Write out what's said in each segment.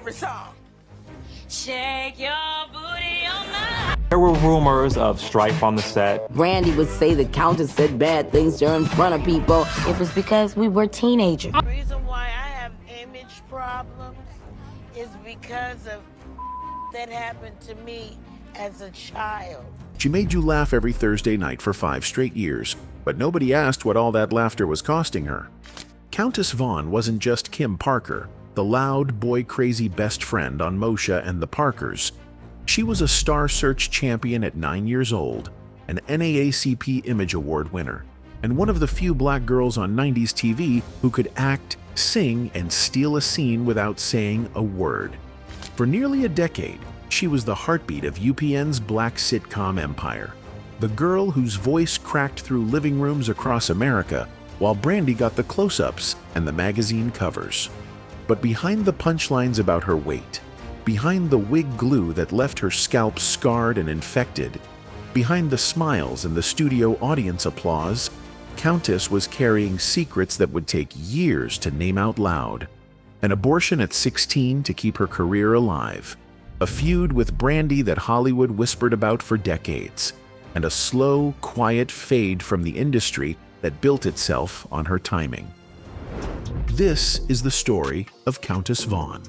favorite song. Shake your booty on my... There were rumors of strife on the set. Brandy would say the Countess said bad things to her in front of people. It was because we were teenagers. The reason why I have image problems is because of that happened to me as a child. She made you laugh every Thursday night for 5 straight years, but nobody asked what all that laughter was costing her. Countess Vaughn wasn't just Kim Parker, the loud, boy-crazy best friend on Moesha and The Parkers. She was a Star Search champion at 9 years old, an NAACP Image Award winner, and one of the few black girls on 90s TV who could act, sing, and steal a scene without saying a word. For nearly a decade, she was the heartbeat of UPN's black sitcom empire, the girl whose voice cracked through living rooms across America, while Brandy got the close-ups and the magazine covers. But behind the punchlines about her weight, behind the wig glue that left her scalp scarred and infected, behind the smiles and the studio audience applause, Countess was carrying secrets that would take years to name out loud. An abortion at 16 to keep her career alive, a feud with Brandy that Hollywood whispered about for decades, and a slow, quiet fade from the industry that built itself on her timing. This is the story of Countess Vaughn,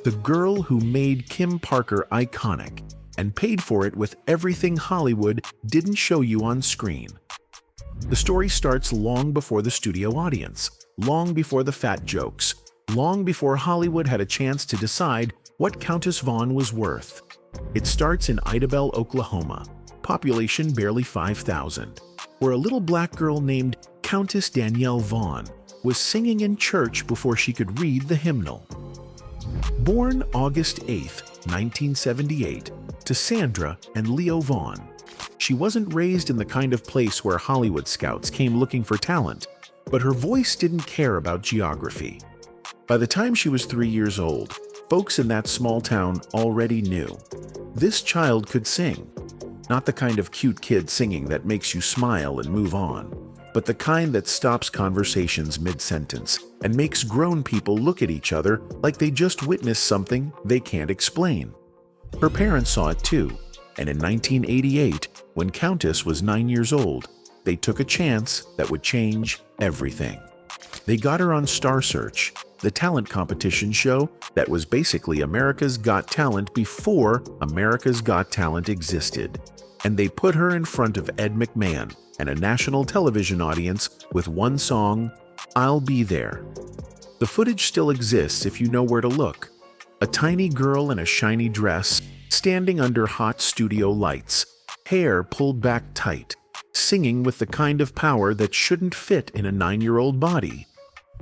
the girl who made Kim Parker iconic and paid for it with everything Hollywood didn't show you on screen. The story starts long before the studio audience, long before the fat jokes, long before Hollywood had a chance to decide what Countess Vaughn was worth. It starts in Idabel, Oklahoma, population barely 5,000, where a little black girl named Countess Danielle Vaughn was singing in church before she could read the hymnal. Born August 8, 1978, to Sandra and Leo Vaughn, she wasn't raised in the kind of place where Hollywood scouts came looking for talent, but her voice didn't care about geography. By the time she was 3 years old, folks in that small town already knew. This child could sing. Not the kind of cute kid singing that makes you smile and move on, but the kind that stops conversations mid-sentence and makes grown people look at each other like they just witnessed something they can't explain. Her parents saw it too, and in 1988, when Countess was 9 years old, they took a chance that would change everything. They got her on Star Search, the talent competition show that was basically America's Got Talent before America's Got Talent existed. And they put her in front of Ed McMahon and a national television audience with one song, I'll Be There. The footage still exists if you know where to look. A tiny girl in a shiny dress, standing under hot studio lights, hair pulled back tight, singing with the kind of power that shouldn't fit in a 9-year-old body.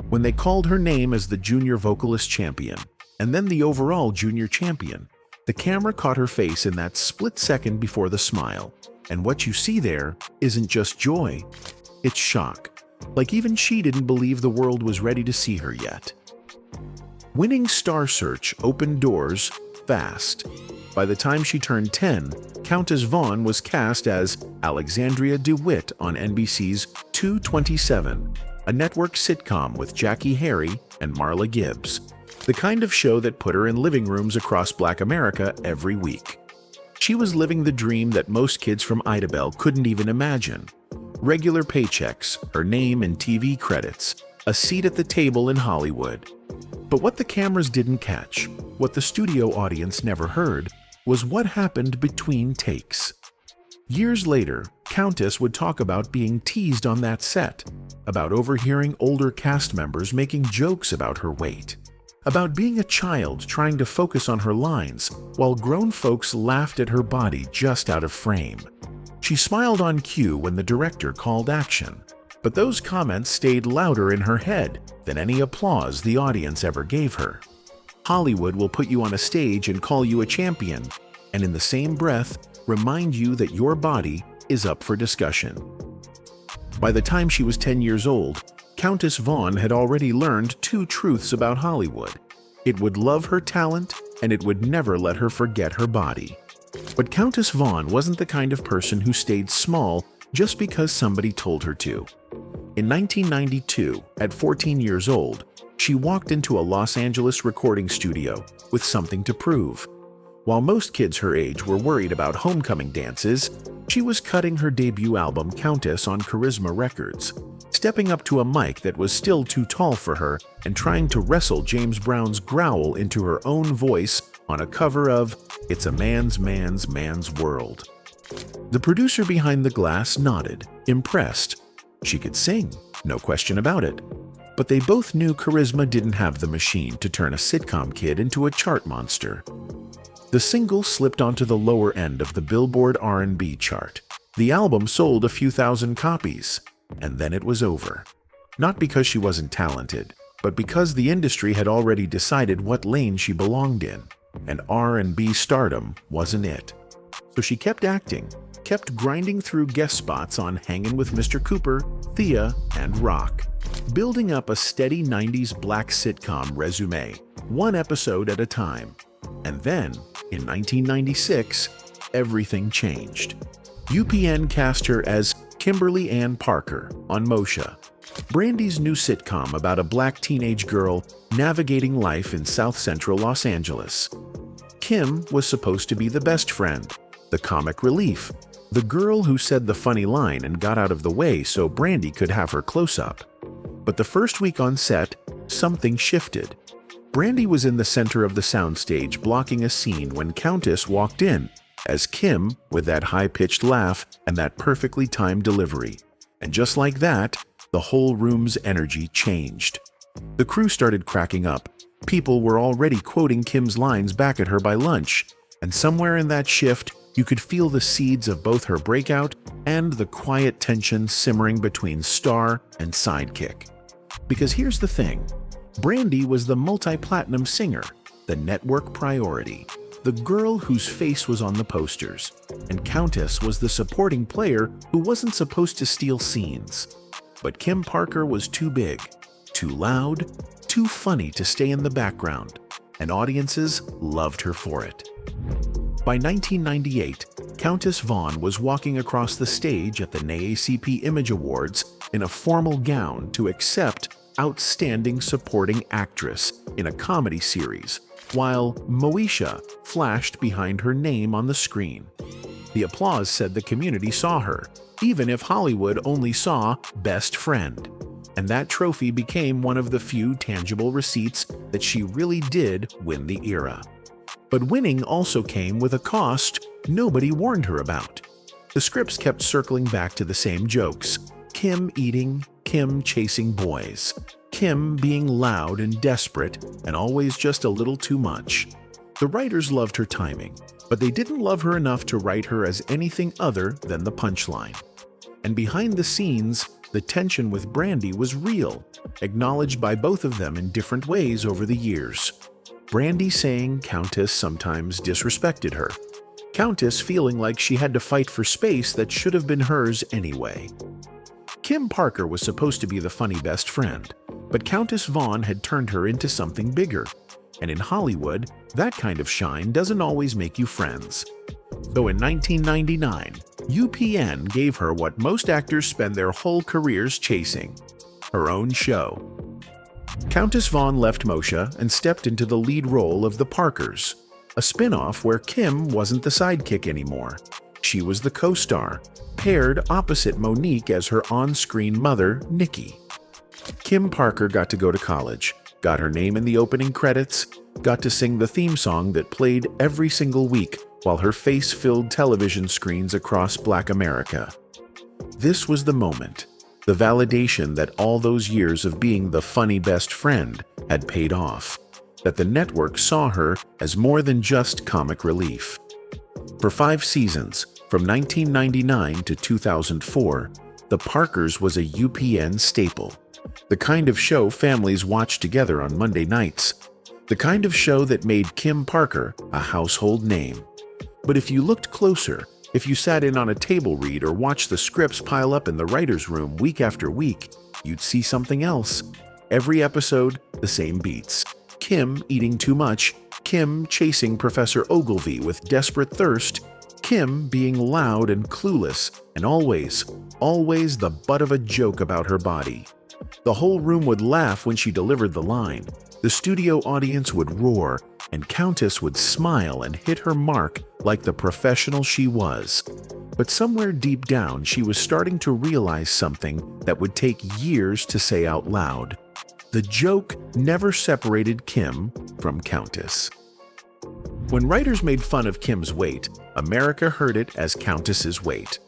When they called her name as the junior vocalist champion, and then the overall junior champion, the camera caught her face in that split second before the smile, and what you see there isn't just joy, it's shock. Like even she didn't believe the world was ready to see her yet. Winning Star Search opened doors fast. By the time she turned 10, Countess Vaughn was cast as Alexandria DeWitt on NBC's 227, a network sitcom with Jackie Harry and Marla Gibbs, the kind of show that put her in living rooms across Black America every week. She was living the dream that most kids from Idabel couldn't even imagine. Regular paychecks, her name and TV credits, a seat at the table in Hollywood. But what the cameras didn't catch, what the studio audience never heard, was what happened between takes. Years later, Countess would talk about being teased on that set, about overhearing older cast members making jokes about her weight, about being a child trying to focus on her lines while grown folks laughed at her body just out of frame. She smiled on cue when the director called action, but those comments stayed louder in her head than any applause the audience ever gave her. Hollywood will put you on a stage and call you a champion, and in the same breath, remind you that your body is up for discussion. By the time she was 10 years old, Countess Vaughn had already learned 2 truths about Hollywood. It would love her talent, and it would never let her forget her body. But Countess Vaughn wasn't the kind of person who stayed small just because somebody told her to. In 1992, at 14 years old, She walked into a Los Angeles recording studio with something to prove. While most kids her age were worried about homecoming dances, she was cutting her debut album Countess on Charisma Records, stepping up to a mic that was still too tall for her and trying to wrestle James Brown's growl into her own voice on a cover of It's a Man's World. The producer behind the glass nodded, impressed. She could sing, no question about it. But they both knew Charisma didn't have the machine to turn a sitcom kid into a chart monster. The single slipped onto the lower end of the Billboard R&B chart. The album sold a few thousand copies, and then it was over. Not because she wasn't talented, but because the industry had already decided what lane she belonged in, and R&B stardom wasn't it. So she kept acting, kept grinding through guest spots on Hangin' with Mr. Cooper, Thea, and Rock, building up a steady 90s black sitcom resume, one episode at a time. And then, in 1996, everything changed. UPN cast her as Kimberly Ann Parker on Moesha, Brandy's new sitcom about a black teenage girl navigating life in South Central Los Angeles. Kim was supposed to be the best friend, the comic relief, the girl who said the funny line and got out of the way so Brandy could have her close-up. But the first week on set, something shifted. Brandy was in the center of the soundstage blocking a scene when Countess walked in, as Kim with that high-pitched laugh and that perfectly timed delivery. And just like that, the whole room's energy changed. The crew started cracking up. People were already quoting Kim's lines back at her by lunch, and somewhere in that shift, you could feel the seeds of both her breakout and the quiet tension simmering between star and sidekick. Because here's the thing. Brandy was the multi-platinum singer, the network priority, the girl whose face was on the posters, and Countess was the supporting player who wasn't supposed to steal scenes. But Kim Parker was too big, too loud, too funny to stay in the background, and audiences loved her for it. By 1998, Countess Vaughn was walking across the stage at the NAACP Image Awards in a formal gown to accept Outstanding Supporting Actress in a Comedy Series, while Moesha flashed behind her name on the screen. The applause said the community saw her, even if Hollywood only saw Best Friend. And that trophy became one of the few tangible receipts that she really did win the era. But winning also came with a cost nobody warned her about. The scripts kept circling back to the same jokes. Kim eating, Kim chasing boys, Kim being loud and desperate and always just a little too much. The writers loved her timing, but they didn't love her enough to write her as anything other than the punchline. And behind the scenes, the tension with Brandy was real, acknowledged by both of them in different ways over the years. Brandy saying Countess sometimes disrespected her, Countess feeling like she had to fight for space that should have been hers anyway. Kim Parker was supposed to be the funny best friend, but Countess Vaughn had turned her into something bigger. And in Hollywood, that kind of shine doesn't always make you friends. So in 1999, UPN gave her what most actors spend their whole careers chasing, her own show. Countess Vaughn left Moesha and stepped into the lead role of The Parkers, a spin-off where Kim wasn't the sidekick anymore. She was the co-star, paired opposite Monique as her on-screen mother, Nikki. Kim Parker got to go to college, got her name in the opening credits, got to sing the theme song that played every single week while her face filled television screens across Black America. This was the moment, the validation that all those years of being the funny best friend had paid off, that the network saw her as more than just comic relief. For 5 seasons, from 1999 to 2004, The Parkers was a UPN staple, the kind of show families watched together on Monday nights, the kind of show that made Kim Parker a household name. But if you looked closer, if you sat in on a table read or watched the scripts pile up in the writer's room week after week, you'd see something else. Every episode, the same beats. Kim eating too much, Kim chasing Professor Ogilvy with desperate thirst, Kim being loud and clueless, and always the butt of a joke about her body. The whole room would laugh when she delivered the line. The studio audience would roar, and Countess would smile and hit her mark like the professional she was. But somewhere deep down, she was starting to realize something that would take years to say out loud. The joke never separated Kim from Countess. When writers made fun of Kim's weight, America heard it as Countess's weight.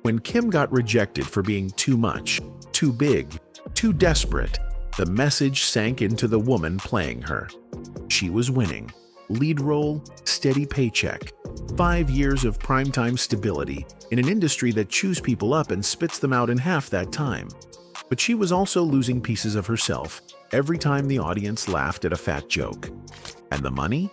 When Kim got rejected for being too much, too big, too desperate, the message sank into the woman playing her. She was winning. Lead role, steady paycheck, 5 years of primetime stability in an industry that chews people up and spits them out in half that time. But she was also losing pieces of herself every time the audience laughed at a fat joke. And the money?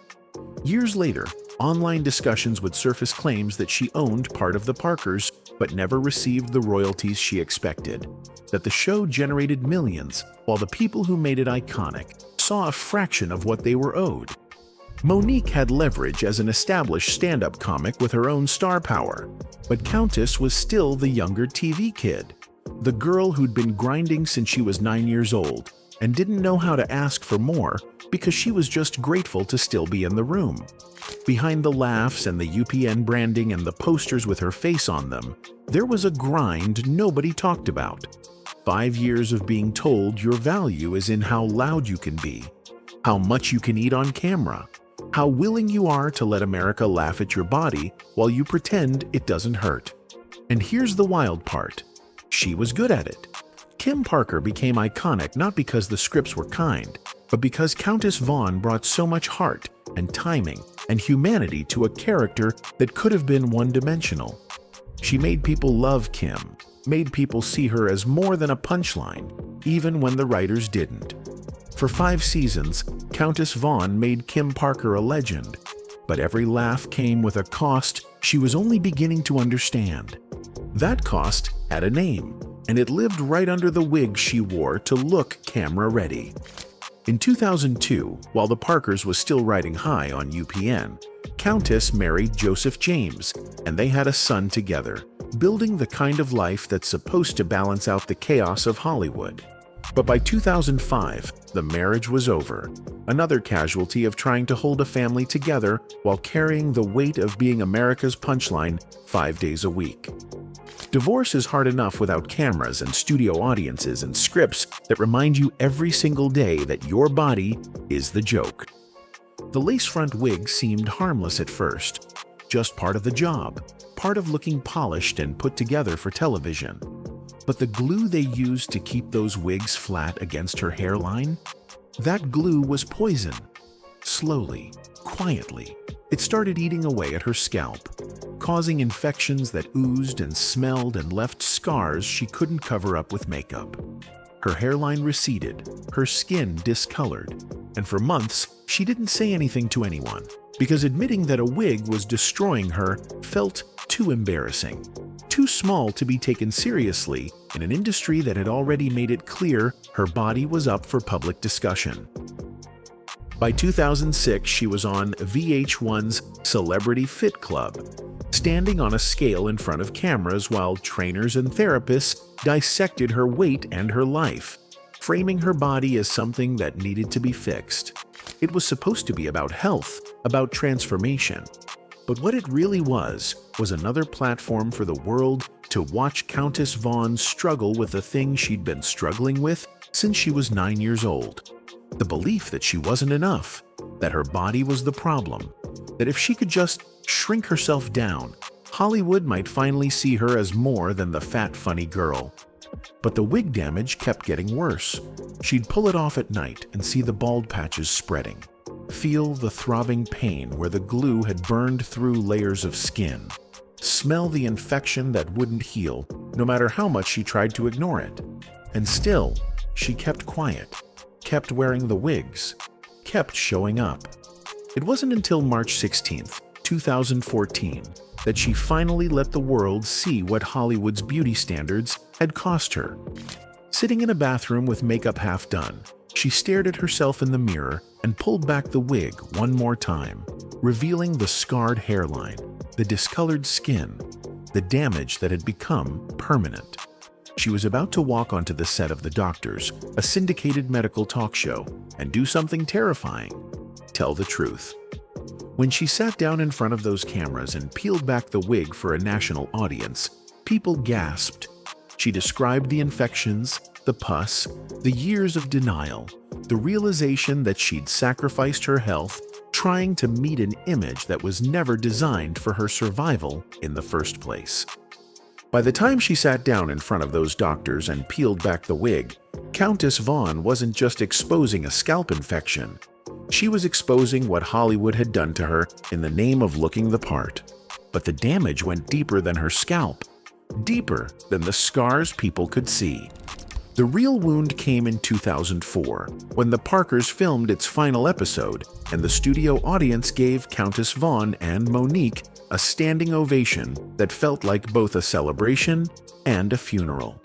Years later, online discussions would surface claims that she owned part of The Parkers but never received the royalties she expected, that the show generated millions while the people who made it iconic saw a fraction of what they were owed. Monique had leverage as an established stand-up comic with her own star power, but Countess was still the younger TV kid, the girl who'd been grinding since she was 9 years old and didn't know how to ask for more because she was just grateful to still be in the room. Behind the laughs and the UPN branding and the posters with her face on them, there was a grind nobody talked about. 5 years of being told your value is in how loud you can be, how much you can eat on camera, how willing you are to let America laugh at your body while you pretend it doesn't hurt. And here's the wild part. She was good at it. Kim Parker became iconic not because the scripts were kind, but because Countess Vaughn brought so much heart and timing and humanity to a character that could have been one-dimensional. She made people love Kim, made people see her as more than a punchline, even when the writers didn't. For 5 seasons, Countess Vaughn made Kim Parker a legend, but every laugh came with a cost she was only beginning to understand. That cost had a name, and it lived right under the wig she wore to look camera-ready. In 2002, while The Parkers was still riding high on UPN, Countess married Joseph James, and they had a son together, building the kind of life that's supposed to balance out the chaos of Hollywood. But by 2005, the marriage was over, another casualty of trying to hold a family together while carrying the weight of being America's punchline 5 days a week. Divorce is hard enough without cameras and studio audiences and scripts that remind you every single day that your body is the joke. The lace-front wig seemed harmless at first, just part of the job, part of looking polished and put together for television. But the glue they used to keep those wigs flat against her hairline? That glue was poison. Slowly, quietly, it started eating away at her scalp, causing infections that oozed and smelled and left scars she couldn't cover up with makeup. Her hairline receded, her skin discolored, and for months she didn't say anything to anyone because admitting that a wig was destroying her felt too embarrassing, too small to be taken seriously in an industry that had already made it clear her body was up for public discussion. By 2006, she was on VH1's Celebrity Fit Club, standing on a scale in front of cameras while trainers and therapists dissected her weight and her life, framing her body as something that needed to be fixed. It was supposed to be about health, about transformation. But what it really was another platform for the world to watch Countess Vaughn struggle with the thing she'd been struggling with since she was 9 years old. The belief that she wasn't enough, that her body was the problem, that if she could just shrink herself down, Hollywood might finally see her as more than the fat, funny girl. But the wig damage kept getting worse. She'd pull it off at night and see the bald patches spreading, feel the throbbing pain where the glue had burned through layers of skin, smell the infection that wouldn't heal no matter how much she tried to ignore it. And still, she kept quiet, kept wearing the wigs, kept showing up. It wasn't until March 16th, 2014, that she finally let the world see what Hollywood's beauty standards had cost her. Sitting in a bathroom with makeup half done, she stared at herself in the mirror and pulled back the wig one more time, revealing the scarred hairline, the discolored skin, the damage that had become permanent. She was about to walk onto the set of The Doctors, a syndicated medical talk show, and do something terrifying: tell the truth. When she sat down in front of those cameras and peeled back the wig for a national audience, people gasped. She described the infections, the pus, the years of denial, the realization that she'd sacrificed her health trying to meet an image that was never designed for her survival in the first place. By the time she sat down in front of those doctors and peeled back the wig, Countess Vaughn wasn't just exposing a scalp infection. She was exposing what Hollywood had done to her in the name of looking the part. But the damage went deeper than her scalp, deeper than the scars people could see. The real wound came in 2004, when The Parkers filmed its final episode, and the studio audience gave Countess Vaughn and Monique a standing ovation that felt like both a celebration and a funeral.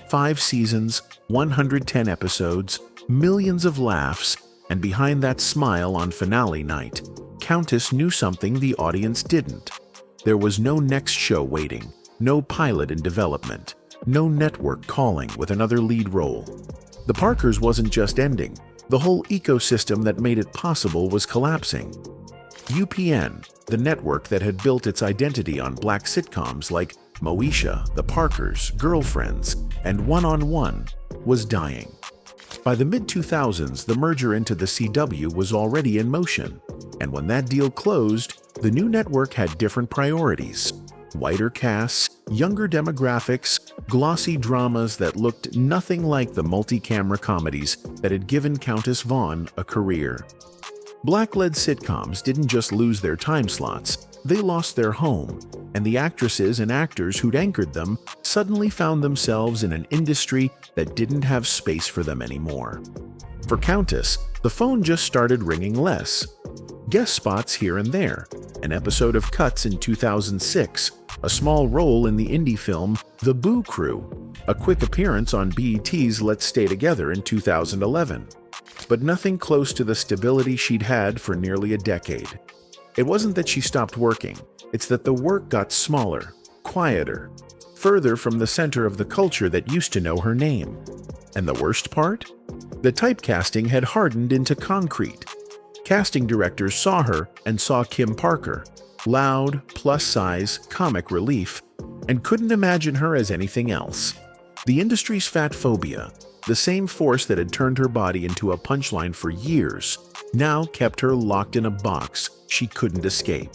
5 seasons, 110 episodes, millions of laughs, and behind that smile on finale night, Countess knew something the audience didn't. There was no next show waiting, no pilot in development, no network calling with another lead role. The Parkers wasn't just ending, the whole ecosystem that made it possible was collapsing. UPN, the network that had built its identity on black sitcoms like Moesha, The Parkers, Girlfriends, and One-on-One, was dying. By the mid-2000s, the merger into the CW was already in motion, and when that deal closed, the new network had different priorities: whiter casts, younger demographics, glossy dramas that looked nothing like the multi-camera comedies that had given Countess Vaughn a career. Black-led sitcoms didn't just lose their time slots, they lost their home, and the actresses and actors who'd anchored them suddenly found themselves in an industry that didn't have space for them anymore. For Countess, the phone just started ringing less. Guest spots here and there, an episode of Cuts in 2006, a small role in the indie film The Boo Crew, a quick appearance on BET's Let's Stay Together in 2011. But nothing close to the stability she'd had for nearly a decade. It wasn't that she stopped working, it's that the work got smaller, quieter, further from the center of the culture that used to know her name. And the worst part? The typecasting had hardened into concrete. Casting directors saw her and saw Kim Parker, loud, plus-size, comic relief, and couldn't imagine her as anything else. The industry's fat phobia, the same force that had turned her body into a punchline for years, now kept her locked in a box she couldn't escape.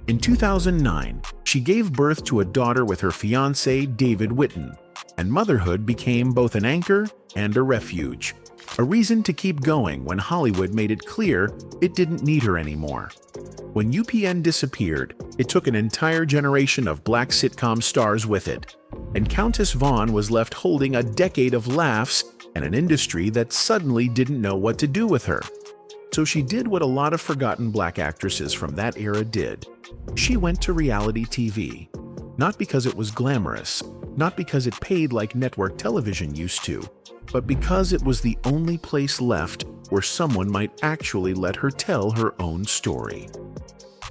In 2009, she gave birth to a daughter with her fiancé, David Whitten, and motherhood became both an anchor and a refuge, a reason to keep going when Hollywood made it clear it didn't need her anymore. When UPN disappeared, it took an entire generation of black sitcom stars with it, and Countess Vaughn was left holding a decade of laughs and an industry that suddenly didn't know what to do with her. So she did what a lot of forgotten black actresses from that era did. She went to reality TV. Not because it was glamorous, not because it paid like network television used to, but because it was the only place left where someone might actually let her tell her own story.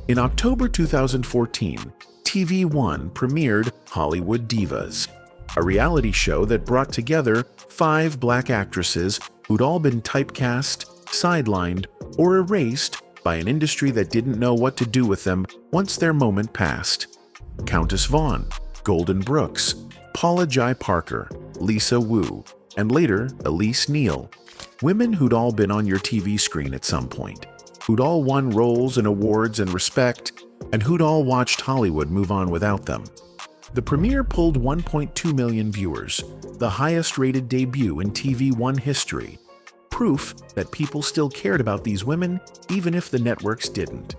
In October 2014, TV One premiered Hollywood Divas, a reality show that brought together 5 black actresses who'd all been typecast, sidelined, or erased by an industry that didn't know what to do with them once their moment passed. Countess Vaughn, Golden Brooks, Paula Jai Parker, Lisa Wu, and later Elise Neal, women who'd all been on your TV screen at some point, who'd all won roles and awards and respect, and who'd all watched Hollywood move on without them. The premiere pulled 1.2 million viewers, the highest-rated debut in TV One history, proof that people still cared about these women even if the networks didn't.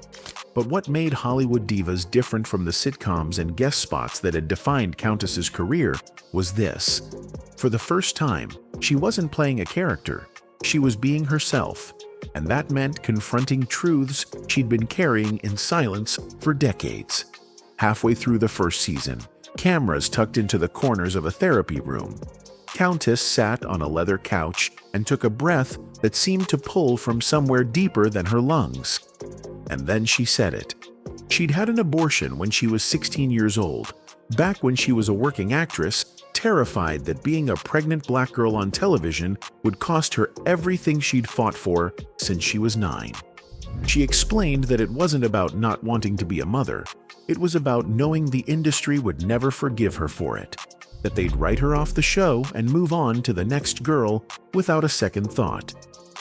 But what made Hollywood Divas different from the sitcoms and guest spots that had defined Countess's career was this. For the first time, she wasn't playing a character, she was being herself, and that meant confronting truths she'd been carrying in silence for decades. Halfway through the first season, cameras tucked into the corners of a therapy room. Countess sat on a leather couch and took a breath that seemed to pull from somewhere deeper than her lungs. And then she said it. She'd had an abortion when she was 16 years old, back when she was a working actress, terrified that being a pregnant black girl on television would cost her everything she'd fought for since she was 9. She explained that it wasn't about not wanting to be a mother, it was about knowing the industry would never forgive her for it, that they'd write her off the show and move on to the next girl without a second thought.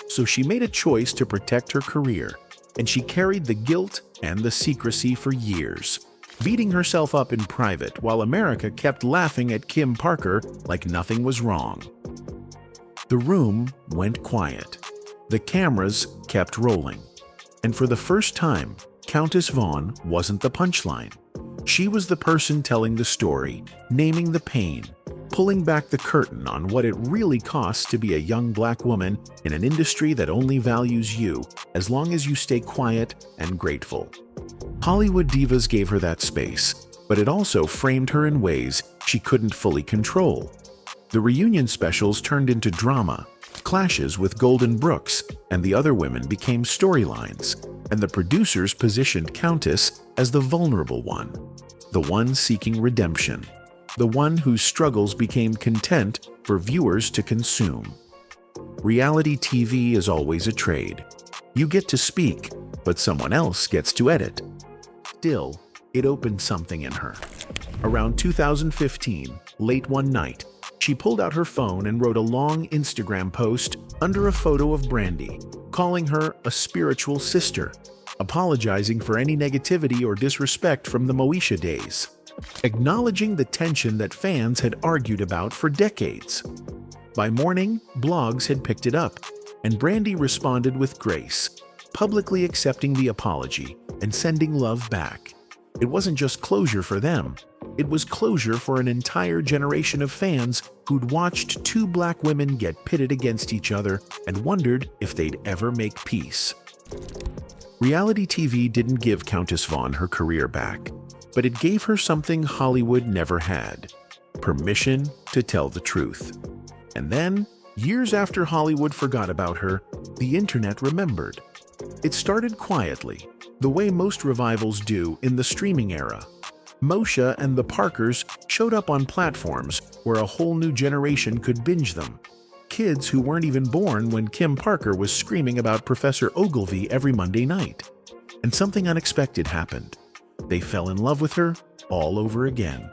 So she made a choice to protect her career, and she carried the guilt and the secrecy for years, beating herself up in private while America kept laughing at Kim Parker like nothing was wrong. The room went quiet. The cameras kept rolling. And for the first time, Countess Vaughn wasn't the punchline. She was the person telling the story, naming the pain, pulling back the curtain on what it really costs to be a young black woman in an industry that only values you as long as you stay quiet and grateful. Hollywood divas gave her that space, but it also framed her in ways she couldn't fully control. The reunion specials turned into drama, clashes with Golden Brooks and the other women became storylines, and the producers positioned Countess as the vulnerable one, the one seeking redemption, the one whose struggles became content for viewers to consume. Reality TV is always a trade. You get to speak, but someone else gets to edit. Still, it opened something in her. Around 2015, late one night, she pulled out her phone and wrote a long Instagram post under a photo of Brandy, calling her a spiritual sister, apologizing for any negativity or disrespect from the Moesha days, acknowledging the tension that fans had argued about for decades. By morning, blogs had picked it up, and Brandy responded with grace, publicly accepting the apology and sending love back. It wasn't just closure for them, it was closure for an entire generation of fans who'd watched two black women get pitted against each other and wondered if they'd ever make peace. Reality TV didn't give Countess Vaughn her career back, but it gave her something Hollywood never had: permission to tell the truth. And then, years after Hollywood forgot about her, the internet remembered. It started quietly, the way most revivals do in the streaming era. Moesha and The Parkers showed up on platforms where a whole new generation could binge them. Kids who weren't even born when Kim Parker was screaming about Professor Ogilvy every Monday night. And something unexpected happened. They fell in love with her all over again.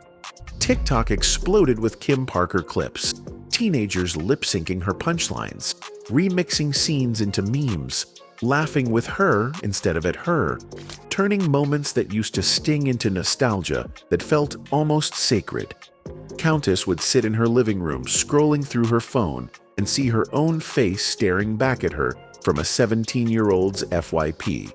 TikTok exploded with Kim Parker clips, teenagers lip-syncing her punchlines, remixing scenes into memes, laughing with her instead of at her, turning moments that used to sting into nostalgia that felt almost sacred. Countess would sit in her living room scrolling through her phone and see her own face staring back at her from a 17-year-old's FYP,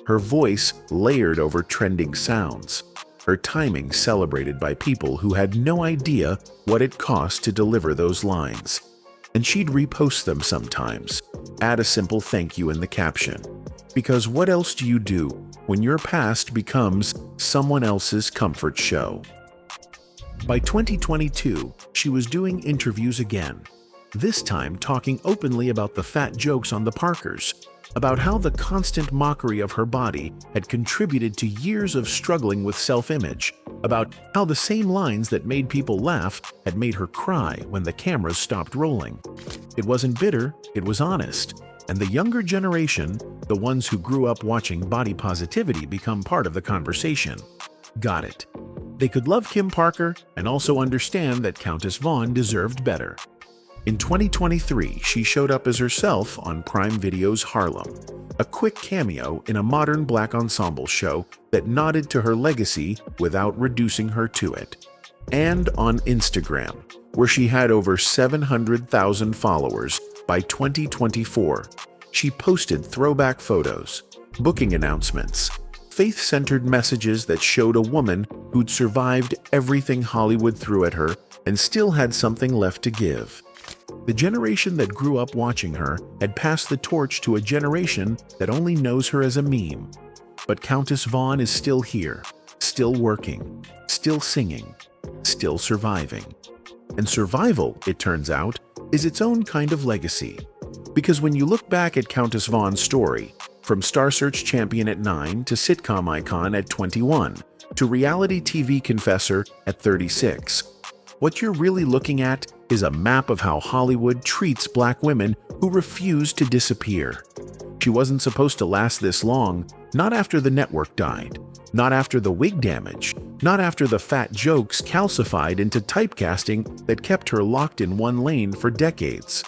her voice layered over trending sounds, her timing celebrated by people who had no idea what it cost to deliver those lines. And she'd repost them sometimes, add a simple thank you in the caption. Because what else do you do when your past becomes someone else's comfort show? By 2022, she was doing interviews again, this time talking openly about the fat jokes on The Parkers, about how the constant mockery of her body had contributed to years of struggling with self-image, about how the same lines that made people laugh had made her cry when the cameras stopped rolling. It wasn't bitter, it was honest, and the younger generation, the ones who grew up watching body positivity become part of the conversation, got it. They could love Kim Parker and also understand that Countess Vaughn deserved better. In 2023, she showed up as herself on Prime Video's Harlem, a quick cameo in a modern black ensemble show that nodded to her legacy without reducing her to it. And on Instagram, where she had over 700,000 followers by 2024, she posted throwback photos, booking announcements, faith-centered messages that showed a woman who'd survived everything Hollywood threw at her and still had something left to give. The generation that grew up watching her had passed the torch to a generation that only knows her as a meme. But Countess Vaughn is still here, still working, still singing, still surviving. And survival, it turns out, is its own kind of legacy. Because when you look back at Countess Vaughn's story, from Star Search champion at 9 to sitcom icon at 21 to reality TV confessor at 36, What you're really looking at is a map of how Hollywood treats black women who refuse to disappear. She wasn't supposed to last this long, not after the network died, not after the wig damage, not after the fat jokes calcified into typecasting that kept her locked in one lane for decades.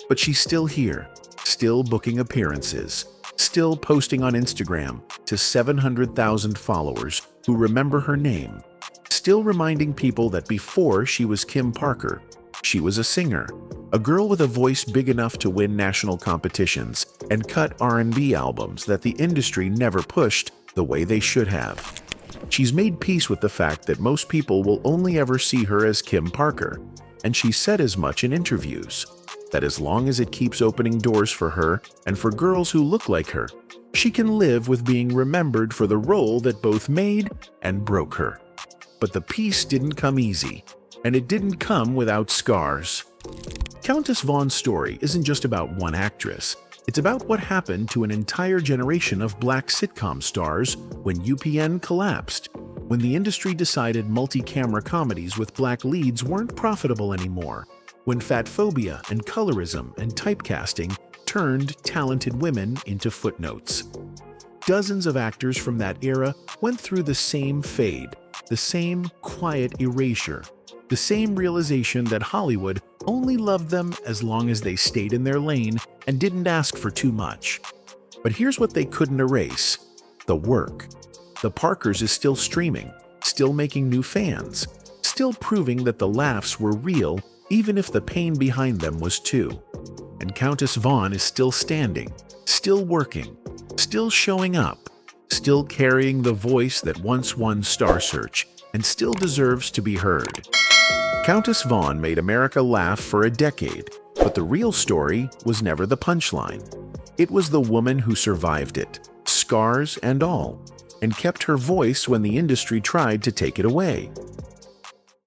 But she's still here, still booking appearances, still posting on Instagram to 700,000 followers who remember her name, still reminding people that before she was Kim Parker, she was a singer, a girl with a voice big enough to win national competitions and cut R&B albums that the industry never pushed the way they should have. She's made peace with the fact that most people will only ever see her as Kim Parker, and she said as much in interviews, that as long as it keeps opening doors for her and for girls who look like her, she can live with being remembered for the role that both made and broke her. But the peace didn't come easy, and it didn't come without scars. Countess Vaughn's story isn't just about one actress. It's about what happened to an entire generation of black sitcom stars when UPN collapsed, when the industry decided multi-camera comedies with black leads weren't profitable anymore, when fatphobia and colorism and typecasting turned talented women into footnotes. Dozens of actors from that era went through the same fade, the same quiet erasure, the same realization that Hollywood only loved them as long as they stayed in their lane and didn't ask for too much. But here's what they couldn't erase: the work. The Parkers is still streaming, still making new fans, still proving that the laughs were real even if the pain behind them was too. And Countess Vaughn is still standing, still working, still showing up, still carrying the voice that once won Star Search and still deserves to be heard. Countess Vaughn made America laugh for a decade, but the real story was never the punchline. It was the woman who survived it, scars and all, and kept her voice when the industry tried to take it away.